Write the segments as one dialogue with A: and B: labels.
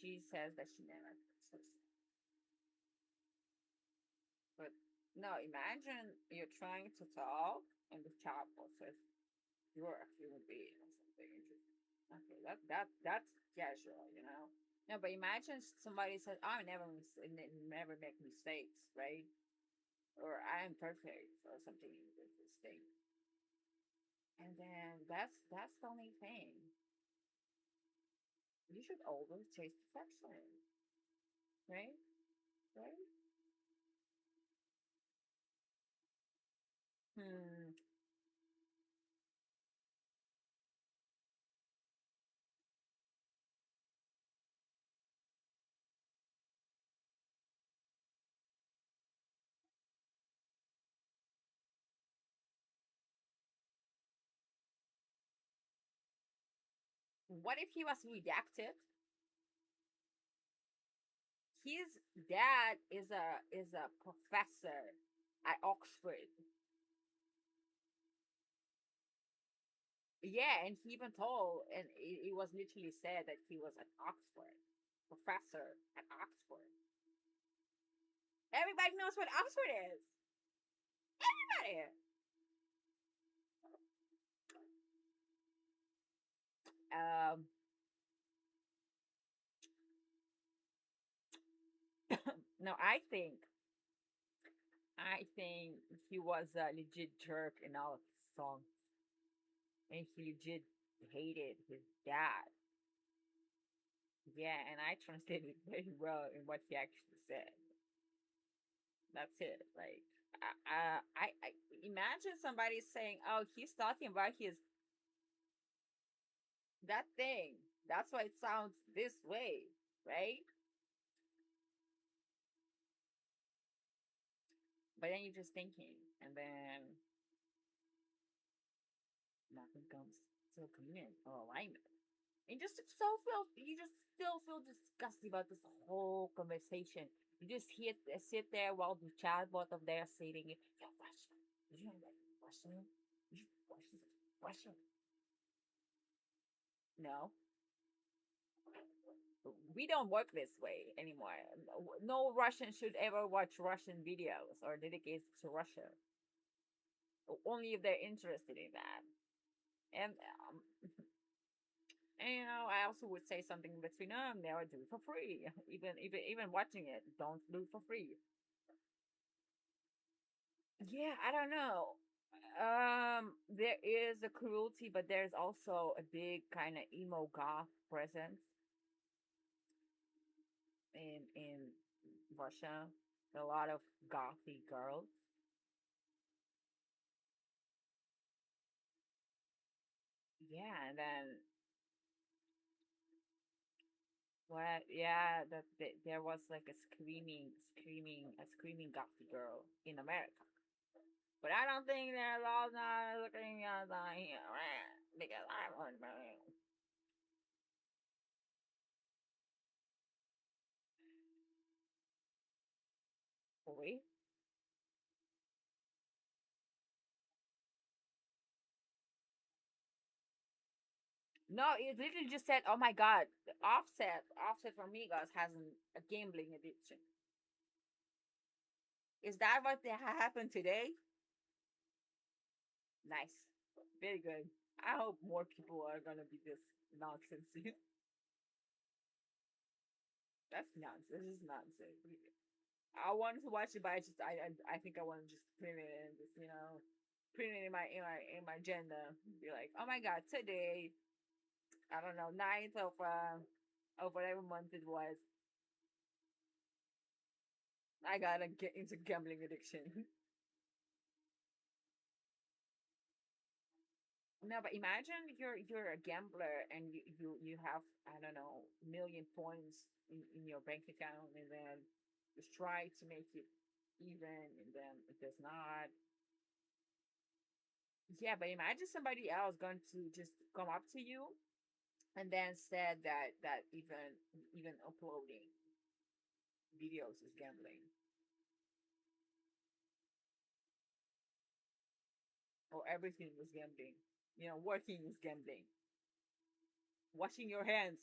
A: she says that she never says. But no, imagine you're trying to talk and the chatbot says you're a human being or something interesting. Okay, that's casual, you know. No, but imagine somebody says, "I never make mistakes," right? Or "I am perfect" or something in this thing. And then that's the only thing. You should always chase perfection, right? Right? Hmm. What if he was redacted? His dad is a professor at Oxford. Yeah, and he even told, and it was literally said that he was at Oxford, professor at Oxford. Everybody knows what Oxford is. Everybody. Um, no, I think he was a legit jerk in all of his songs, and he legit hated his dad. Yeah, and I translated it very well in what he actually said. That's it. Like, I imagine somebody saying, "Oh, he's talking about his that thing. That's why it sounds this way, right?" But then you're just thinking, and then nothing comes to agreement or alignment. And you just still feel disgusted about this whole conversation. You just sit there while the chatbot of there sitting. Yo, Russian, did you know that Russian? Russian. No, we don't work this way anymore. No Russian should ever watch Russian videos or dedicate to Russia. Only if they're interested in that. And um, and I also would say something between them. Never do it for free. Even watching it, don't do it for free. Yeah, I don't know. There is a cruelty, but there's also a big kind of emo goth presence in Russia. A lot of gothy girls. Yeah, and then what? Yeah, there was like a screaming gothy girl in America. But I don't think they're all not looking at the here because I want to. Wait. No, it literally just said, "Oh my God, Offset from Migos has a gambling addiction." Is that what happened today? Nice, very good. I hope more people are gonna be this nonsense. That's nonsense. This is nonsense. I wanted to watch it, but I think I want to just print it and just print it in my agenda. Be like, oh my God, today I don't know, ninth of whatever month it was, I gotta get into gambling addiction. No, but imagine you're a gambler and you have, I don't know, million points in your bank account, and then just try to make it even, and then it does not. Yeah, but imagine somebody else going to just come up to you and then said that even uploading videos is gambling, or everything was gambling. Working is gambling. Washing your hands.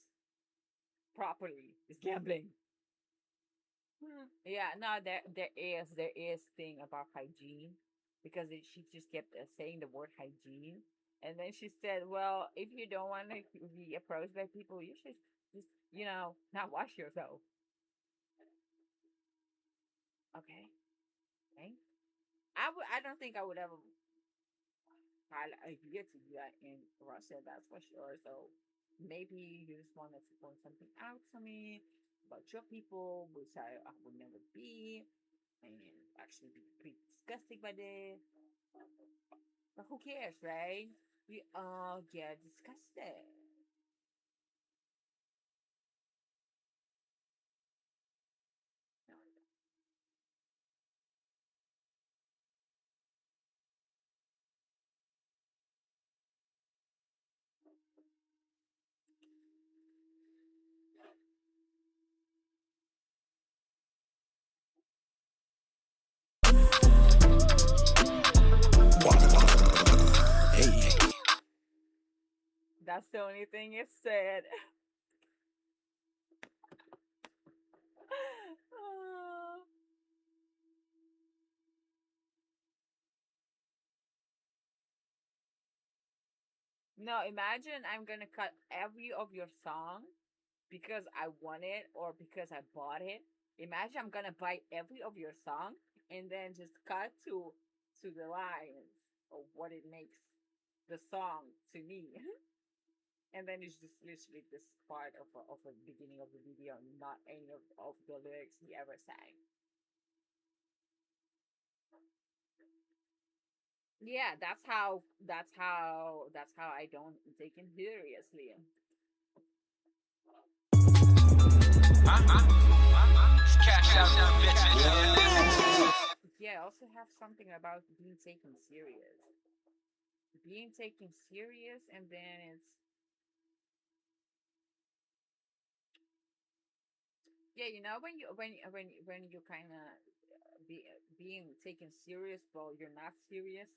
A: properly. It's gambling. Yeah, no, there is thing about hygiene because she just kept saying the word hygiene, and then she said, "Well, if you don't want to be approached by people, you should just not wash yourself." Okay, okay. I don't think I would ever get to do that in Russia. That's for sure. So maybe you just wanted to point something out to me about your people, which I would never be, and actually be pretty disgusted by this. But who cares, right? We all get disgusted. No.
B: Hey,
A: That's the only thing it said. Uh, no, imagine I'm gonna cut every of your song because I want it or because I bought it. Imagine I'm gonna buy every of your song and then just cut to the lines of what it makes the song to me. And then it's just literally this part of the beginning of the video, not any of the lyrics he ever sang. Yeah, that's how I don't take him seriously.
B: cash out them bitches.
A: Yeah, I also have something about being taken serious. Being taken serious, and then it's yeah, when you kind of being taken serious, but you're not serious.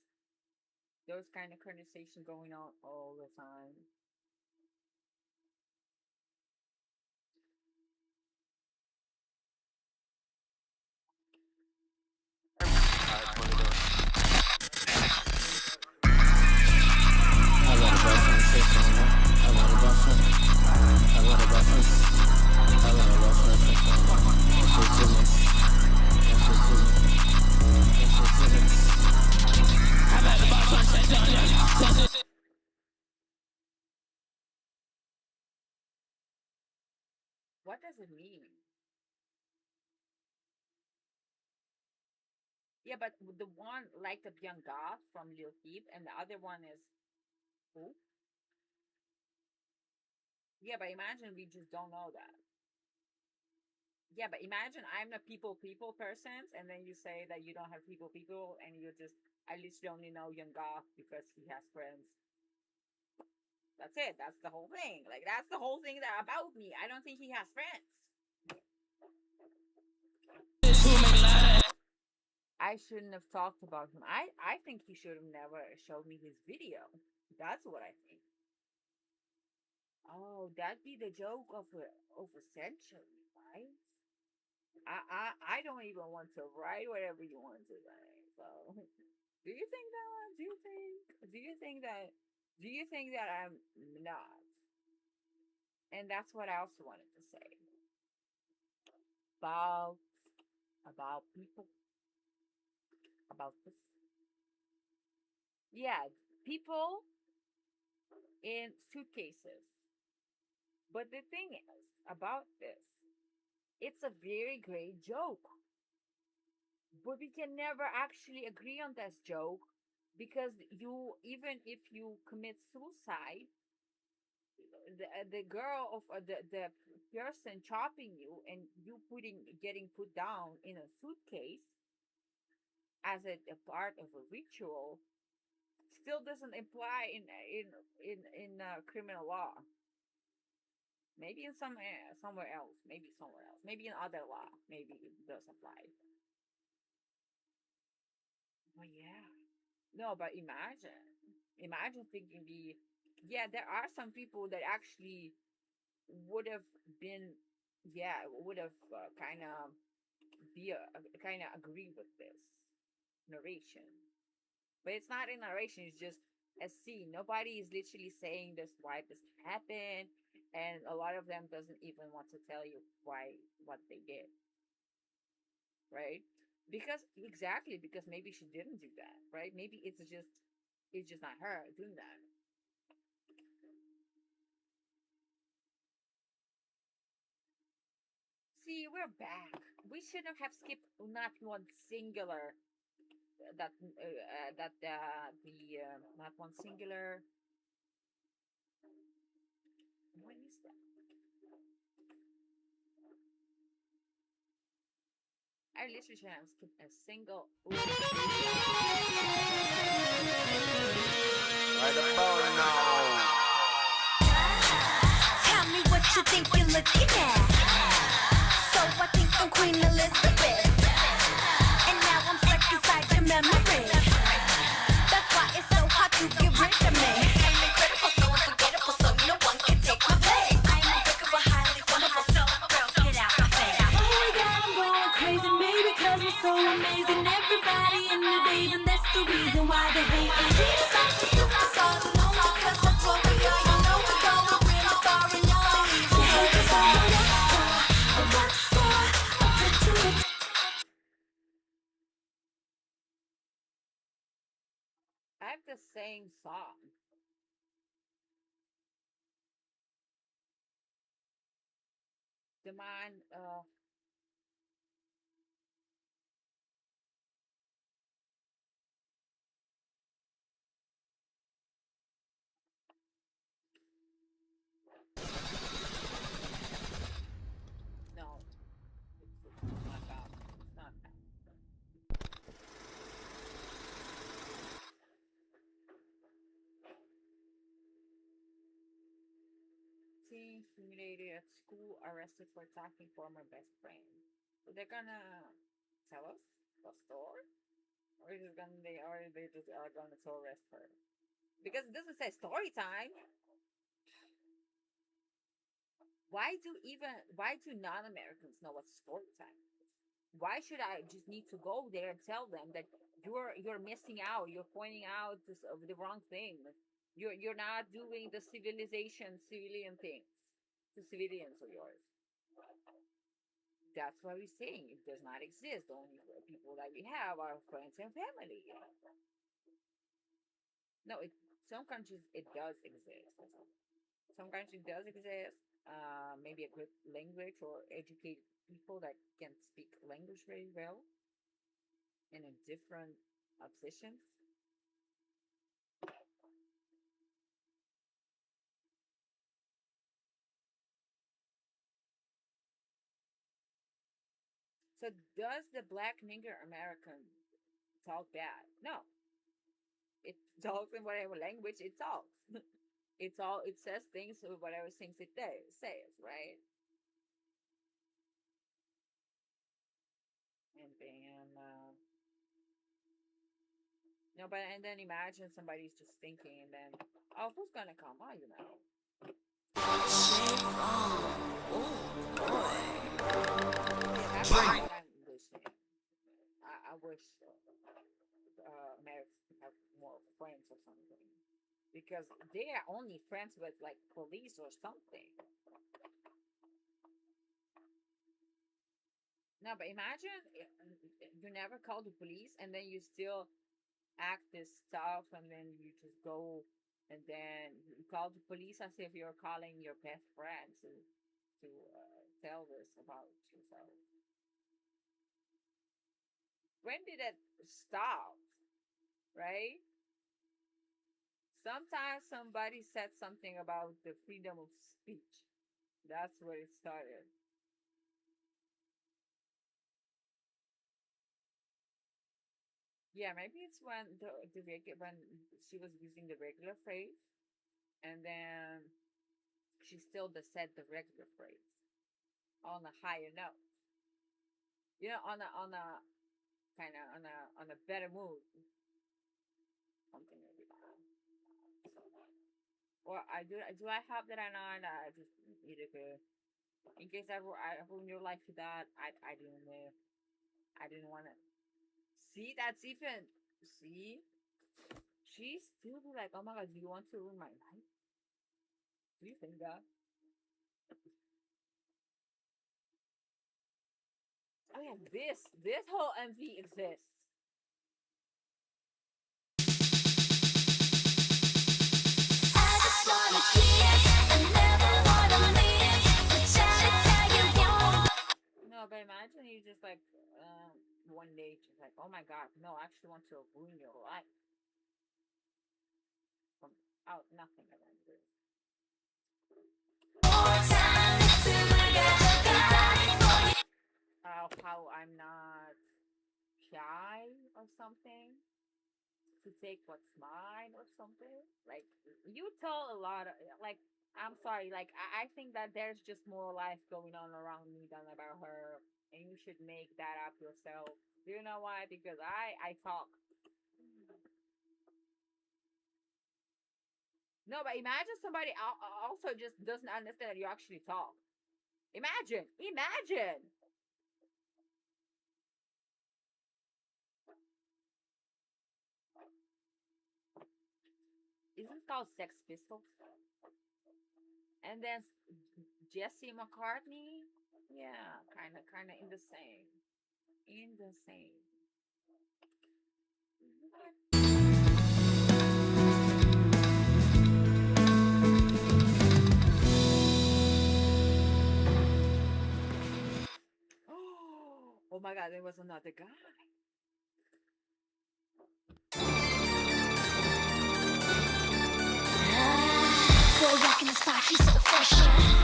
A: Those kind of conversation going on all the time.
B: I let a boyfriend say something. I let a boyfriend. I let a boyfriend. I let a boyfriend say something. Answer to me. Answer to me. Answer to me. I let the boyfriend say something.
A: What does it mean? Yeah, but the one like the young goth from Lil Peep, and the other one is who? Yeah, but imagine we just don't know that. Yeah, but imagine I'm a people person, and then you say that you don't have people, and you just I literally only know Young Goth because he has friends. That's it. That's the whole thing. Like that's the whole thing that about me. I don't think he has friends. I shouldn't have talked about him. I think he should have never showed me his video. That's what I think. Oh, that'd be the joke of a century, right? I don't even want to write whatever you want to write. So, do you think that? Do you think? Do you think that? Do you think that I'm not? And that's what I also wanted to say about about people about this. Yeah, people in suitcases. But the thing is about this, it's a very great joke, but we can never actually agree on this joke because you even if you commit suicide, the girl of the person chopping you and you putting getting put down in a suitcase as a part of a ritual still doesn't apply in criminal law. Maybe in somewhere else, maybe in other law, maybe it does apply. But yeah, no, but imagine thinking the yeah, there are some people that actually would have been, yeah, would have kind of be kind of agree with this narration. But it's not a narration, it's just a scene. Nobody is literally saying this why this happened, and a lot of them doesn't even want to tell you why what they did, right? Because exactly, because maybe she didn't do that, right? Maybe it's just not her doing that. See, we're back. We shouldn't have skipped not one singular that the not one singular. What is that? I literally should have skipped a single.
B: Right about now.
C: Tell me what you think you're looking at. So I think I'm Queen Elizabeth, and now I'm stuck inside your memory. That's why it's so hard to get rid of me. I'm incredible, so unforgettable, so no one can take my place. I'm unbreakable, highly flammable, so girl, get out my face. Oh my God, I'm going crazy, maybe 'cause I'm so amazing. Everybody in the days, and that's the reason why they hate me. We decide to superstars, and only 'cause that's what we are. You know we're going really far, and y'all ain't even heard us. I'm a rock star, a pretty.
A: I have the same song. The man, no, it's not that. It's not that. Teen humiliated at school, arrested for attacking former best friend. So they're gonna tell us the story, or is it gonna they just are gonna to arrest her? Because it doesn't say story time. Why do non-Americans know what story time is? Why should I just need to go there and tell them that you're missing out, you're pointing out the wrong thing, you're not doing the civilian things to civilians of yours? That's what we're saying. It does not exist. The only people that we have are friends and family. No, some countries it does exist. Some countries does exist. Maybe a good language or educated people that can speak language very well and in different positions. So does the black nigger American talk bad? No, it talks in whatever language it talks. It says things with whatever things it says, right? And then no, but and then imagine somebody's just thinking, and then oh, who's gonna come? Oh, you know. Yeah, that's what I'm listening. I wish Americans have more friends or something because they are only friends with like police or something. No, but imagine you never call the police and then you still act this stuff and then you just go and then you call the police as if you're calling your best friend to tell this about yourself. When did it stop? Right? Sometimes somebody said something about the freedom of speech. That's where it started. Yeah, maybe it's when when she was using the regular phrase, and then she still just said the regular phrase on a higher note. You know, on a kind of on a better mood, something like that. Or do I have that or not? I just need to go. In case I ruin your life with that, I didn't know. I didn't want to. See, that's even. See, she still be like, oh my god, do you want to ruin my life? Do you think that? Oh yeah, this whole MV exists.
C: I just wanna kiss, I never wanna miss. Try to tell you won't.
A: No, but imagine you just like one day just like, oh my god, no, I actually want to ruin your life from out nothing I want to do.
C: More time, this is my God.
A: How I'm not shy or something to take what's mine or something. Like you tell a lot of like I'm sorry, like I think that there's just more life going on around me than about her, and you should make that up yourself. Do you know why? Because I talk. No, but imagine somebody also just doesn't understand that you actually talk. Imagine. Isn't it called Sex Pistols? And then Jesse McCartney. Yeah, kind of in the same. In the same. Oh my god, there was another guy.
C: Boy, rockin' the spot, she's so fresh.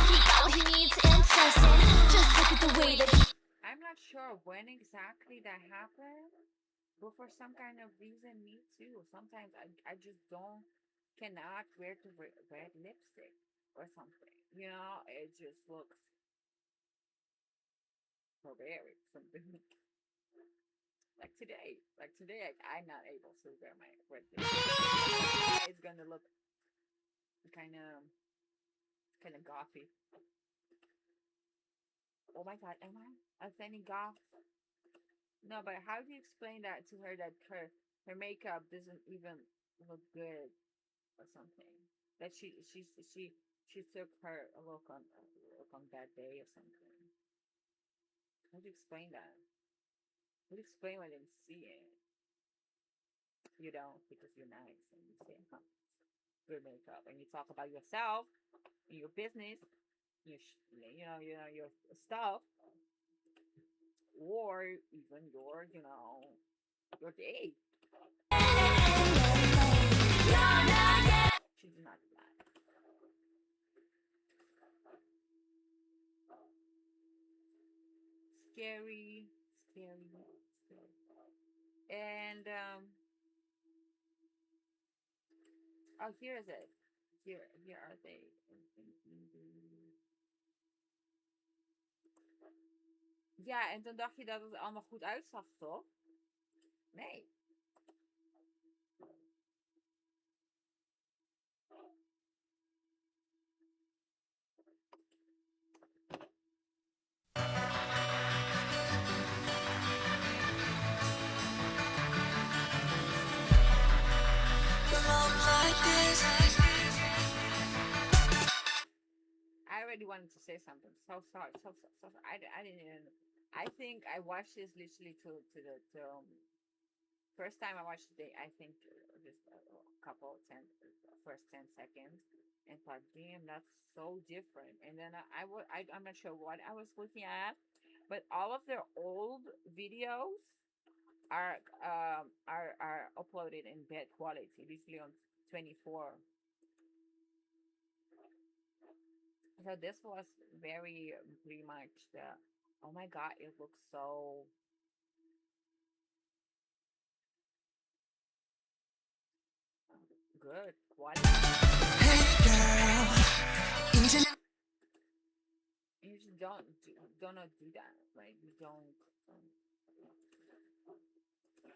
C: He got what he needs in person. Just look at the way that he.
A: I'm not sure when exactly that happened, but for some kind of reason, me too. Sometimes I just cannot wear the red lipstick or something. You know, it just looks barbaric. Something like today, I'm not able to wear my red lipstick. It's gonna look kind of gothy. Oh my god, am I offending goth? No, but how do you explain that to her that her makeup doesn't even look good or something? That she took her a look on that day or something. How do you explain that? How do you explain when you see it? You don't because you're nice and you say good makeup and you talk about yourself and your business, your your stuff, or even your day. She did not do that. Scary, scary, scary. And oh, here is it. Here are they. Ja, en toen dacht je dat het allemaal goed uitzag, toch? Nee. I already wanted to say something. So sorry. So sorry. I didn't even. I think I watched this literally to the first time I watched it. I think just a couple first 10 seconds, and thought, damn, that's so different. And then I'm not sure what I was looking at, but all of their old videos are uploaded in bad quality, literally on 24. So this was very pretty much the. Oh my god, it looks so. Good quality. You just don't do that. Like you don't.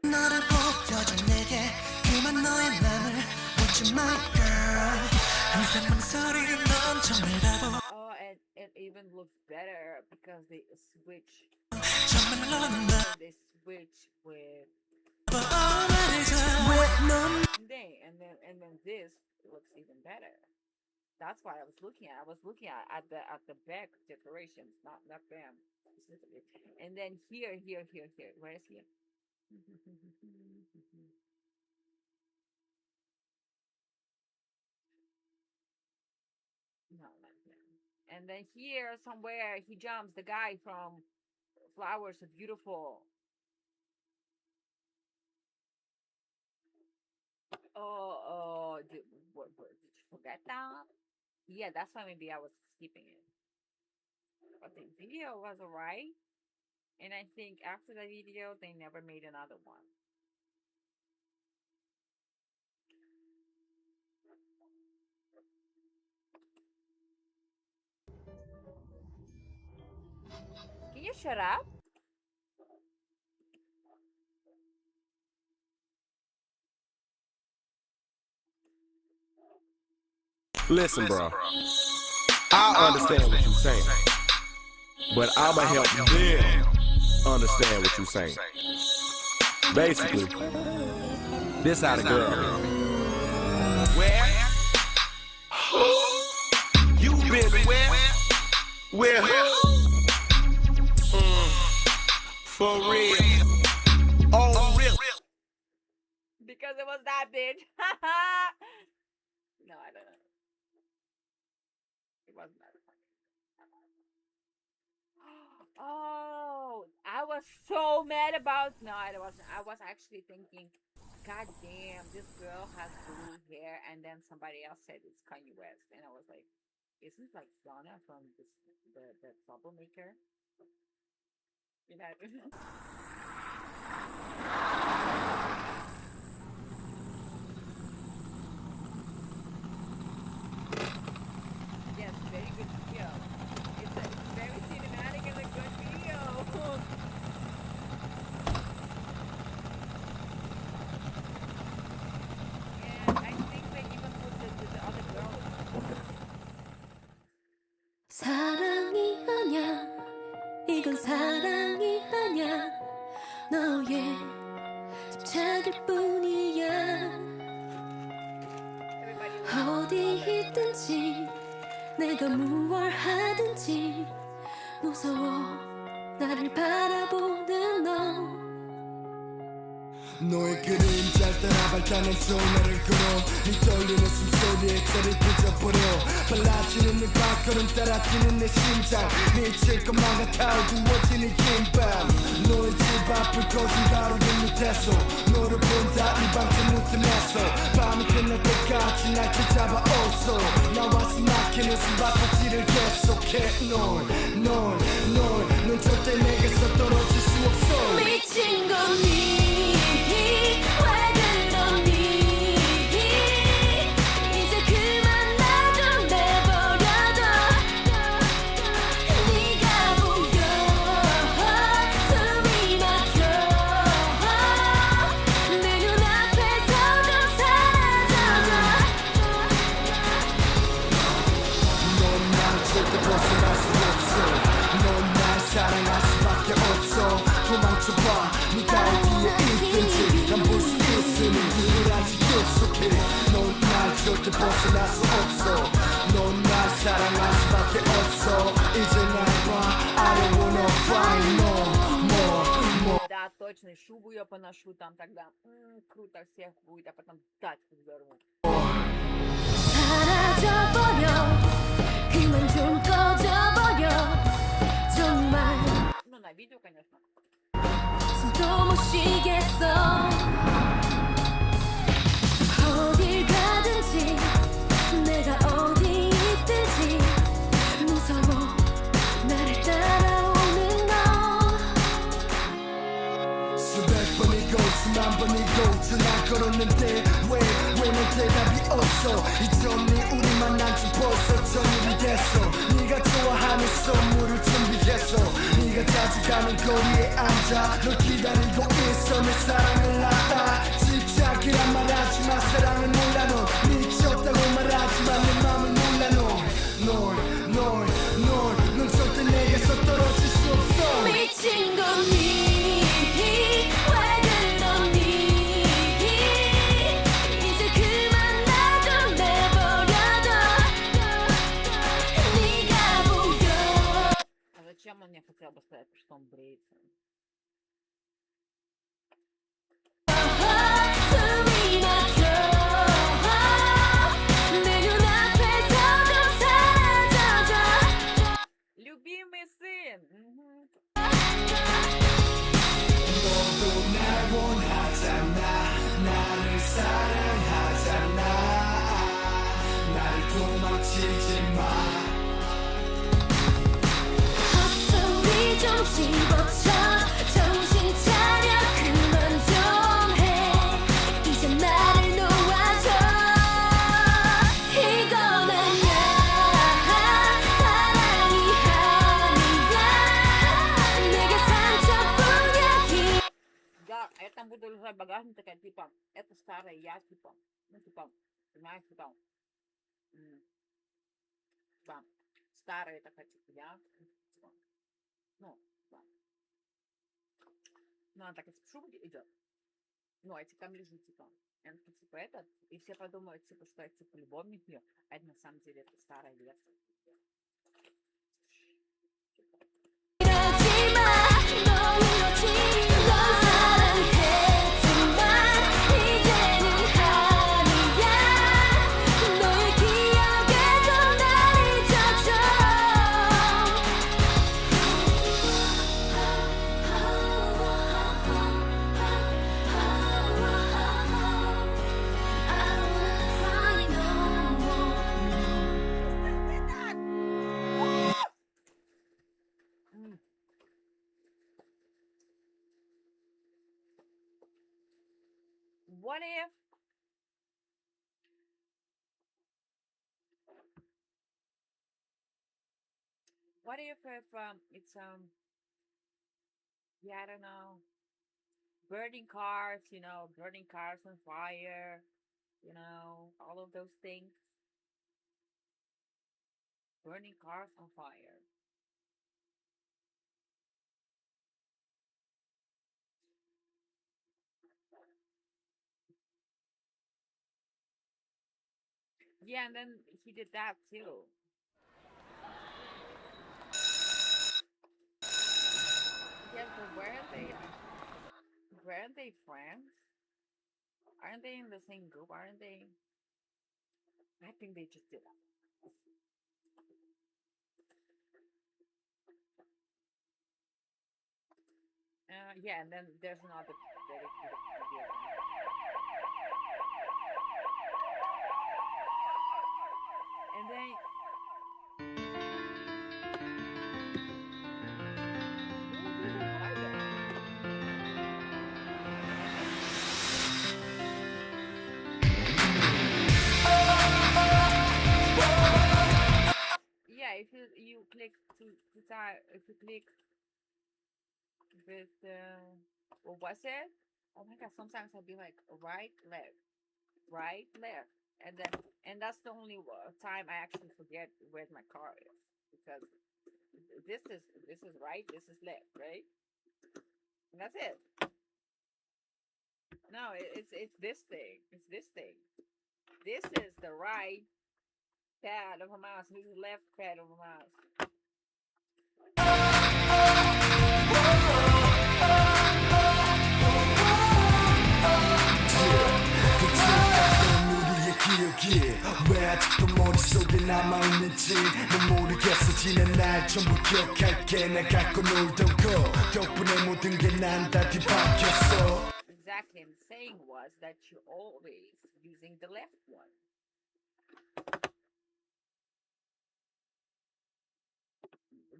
A: 너를 보여줘 내게 그만 너의 맘을 Would you my girl 항상 Oh, and it even looks better because they switch. They switch with and then this looks even better. That's what I was looking at. I was looking at the back decorations, not them specifically. And then here. Where is here? No, not him. And then here somewhere he jumps the guy from Flowers Are Beautiful. Did you forget that? Yeah, that's why maybe I was skipping it. But the video was alright. And I think after the video, they never made another one. Can you shut up?
D: Listen, bro. I understand what you're saying, but I'ma help them understand what you're saying. Basically, this how the girl is. Where? Who? You been where? Where? For real. Oh, real.
A: Because it was that bitch. No, I don't know. It wasn't that funny. Oh, I was so mad about. No, I wasn't. I was actually thinking, God damn, this girl has blue hair, and then somebody else said it's Kanye West, and I was like, isn't like Donna from the troublemaker? You know. Yes, very good video. It's very cinematic and a good video. And I think they even put the other girl.
C: 사랑이 아냐 이건 사랑이 아냐 너의 집착일 뿐이야 어디 있든지 내가 무얼 하든지 무서워 나를 바라보는 너
E: 너의 그림자를 따라 발단한 소나를 걸어 네 떨리는 숨소리에 저를 뒤져버려 빨라지는 네 발걸음 따라 뛰는 내 심장 미칠 것만 같아 어두워지는 긴밤 너의 집 앞을 거진 가로등 밑에서 너를 본다 네 방송 무틈에서 밤이 끝날 때까지 날 붙잡아 어서 나와 숨막히는 숨바꼭질을 계속해 넌 절대 내게서 떨어질 수 없어
C: 미친 거니
E: 사랑할 수밖에 없어 도망쳐봐 네가 어디에 있든지 난 볼 수 있으니 늘 아직 계속해 넌 날 절대 벗어날 수 없어 넌 날 사랑할 수밖에 없어 이제 날 봐 I don't wanna fight no more
A: Да, точно, и шубу я поношу там тогда. Круто всех будет, а потом тачку взорву.
C: 사라져버려 그만 좀 꺼져버려 정말
A: Ну, на видео, конечно.
C: 숨도 못 쉬겠어 어딜 가든지 내가 어디 있든지 무서워 나를 따라오는 너
E: 수백 번이고 수만 번이고 전화 걸었는데 왜난 대답이 없어 이전에 우리 만난 지 벌써 전일이 됐어 네가 좋아하는 선물을 준비했어 네가 자주 가는 거리에 앉아 널 기다리고 있어 내 사랑을 알아 집착이란 말하지마 사랑을 몰라 넌 미쳤다고 말하지마 내 맘을 몰라
A: Я там буду лежать в багажнике, такая, типа, это старая я, типа, ну, типа, понимаешь, типа, типа, старая такая, типа, я, типа, ну, типа, ну, она так из шубки идет, ну, а типа, там лежу, типа, и она, типа, этот, и все подумают, типа, что я, типа, любовник ее, а это на самом деле это старая версия. What if it's yeah, I don't know, burning cars, burning cars on fire, all of those things, burning cars on fire. Yeah, and then he did that too. Yes, but weren't they? Weren't they friends? Aren't they in the same group? Aren't they? I think they just did that. Yeah, and then there's another dedicated video. And then yeah, if you click to type, if you click with what was it? Oh my god! Sometimes I'll be like right, left, and that's the only time I actually forget where my car is, because this is right, this is left, right, and that's it. No, it's this thing. It's this thing. This is the right pad of a mouse. This is the left pad of a mouse.
E: 기억이 왜 아직도 머릿속에 남아있는지 난 모르겠어. 지난 날 전부 기억할게. 날 갖고 놀던 거 덕분에 모든 게 난 다 뒤바뀌었어.
A: Exactly, and the saying was that you're always using the left one.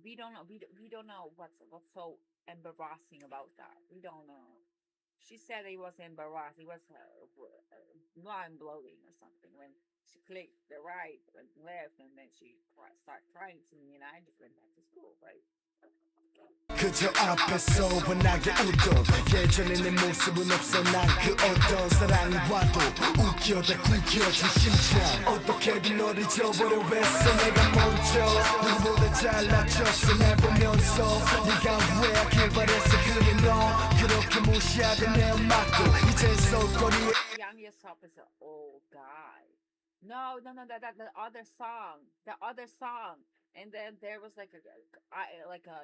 A: We don't know. We don't know what's so embarrassing about that. We don't know. She said it was embarrassing. It was mind blowing or something when she clicked the right and left, and then she started crying to me, and I just went back to school, right?
E: 그저 앞에서 환하게 웃던 예전에 내 모습은 없어. 난 그 어떤 사랑이 와도 웃겨다 구겨진 심장. 어떻게든 너를 잊어보려 했어. 내가 먼저 누구보다 잘났었어. 날 보면서 네가 후회하길 바랬어. 그래 너 그렇게 무시하던 내 음악도 이젠 속거리에.
A: Young Yesop is an old guy. No, that the other song. And then there was like a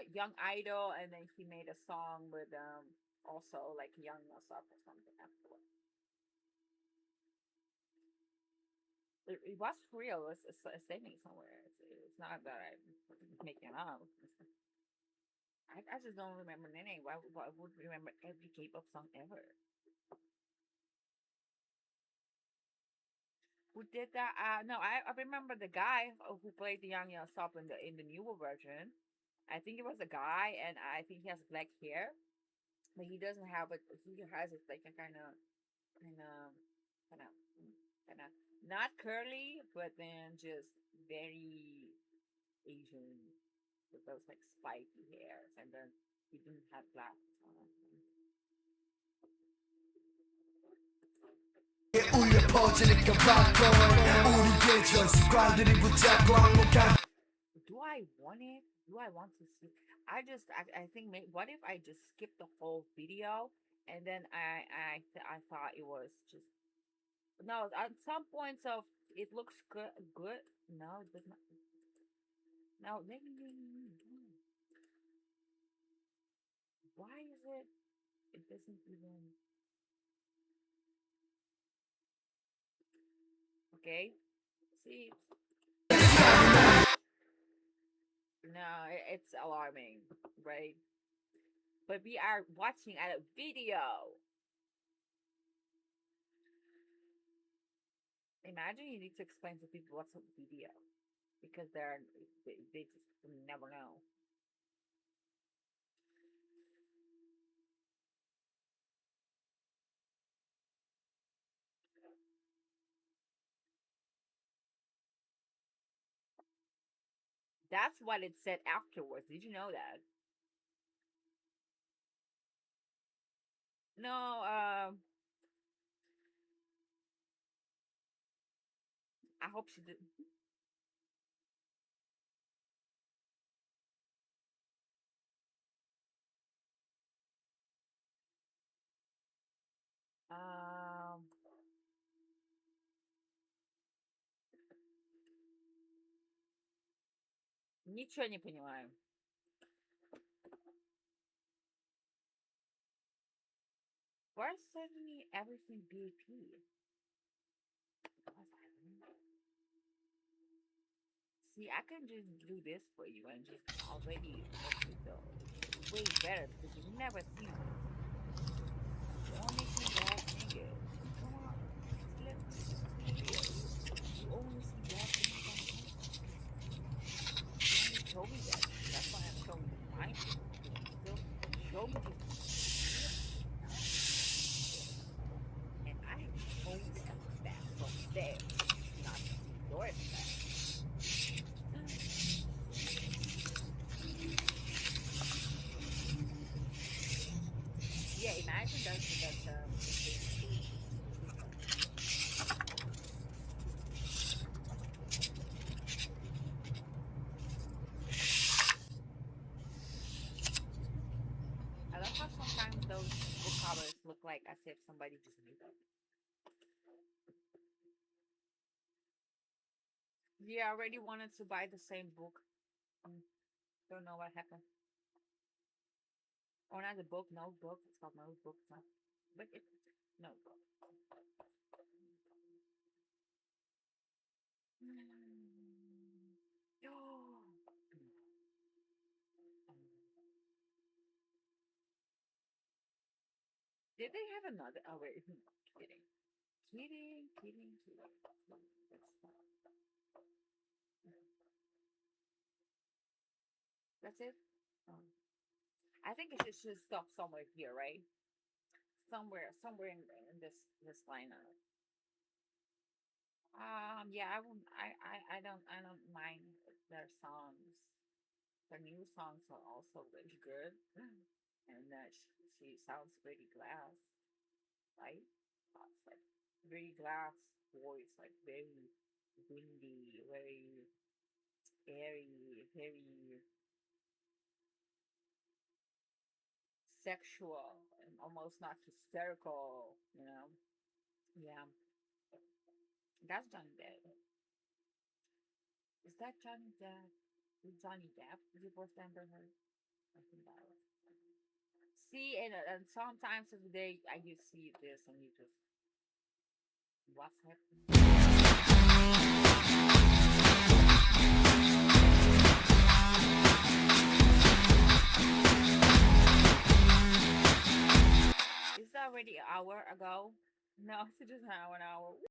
A: young idol, and then he made a song with also like Young Yesop or something afterwards. It was real. It's stating somewhere. It's not that I'm making up. I just don't remember the name. Why would remember every K-pop song ever? Who did that? No, I remember the guy who played the Young Sop in the newer version. I think it was a guy, and I think he has black hair, but he doesn't have it. He has it like a kind of not curly, but then just very Asian with those like spiky hairs, and then he didn't have glasses on.
E: 퍼지니까 popcorn 우리의 전 습관들이 붙잡고 항목한
A: Do I want it? Do I want to see? I think what if I just skip the whole video and then I thought it was just no at some points of it looks good. No, it does not. No, why is it? It doesn't even. Okay, see. No, it's alarming, right? But we are watching at a video. Imagine you need to explain to people what's a video because they just never know. That's what it said afterwards. Did you know that? No, I hope she did. Um, Ничего не понимаю. Why suddenly everything BAP? See, I can just do this for you and just already make it go way better because you've never seen this. You only see bad niggas. Come on, just let me see it. You only see bad things on TikTok. You only show me that. That's why I'm showing you mine because you still show me just and I post that from there, not to see your stuff. Yeah, imagine that I love how sometimes those book covers look like as if somebody just made them. Yeah, I already wanted to buy the same book. Don't know what happened. Oh, not the book, notebook. It's called notebook. It's not, but it's notebook. Did they have another? Oh wait, kidding, kidding. That's it. Um, I think it should stop somewhere here, right? Somewhere in this lineup. Yeah, I won't. I don't mind their songs. Their new songs are also really good, and she sounds pretty glass, right? It's like very glass voice, like very windy, very airy, very sexual, and almost not hysterical. Yeah, that's Johnny Depp. Is that Johnny Depp? Is Johnny Depp divorced Amber Heard? I think that was. See, and sometimes of the day you see this and you just what's happening? Is that already an hour ago? No, it's just an hour.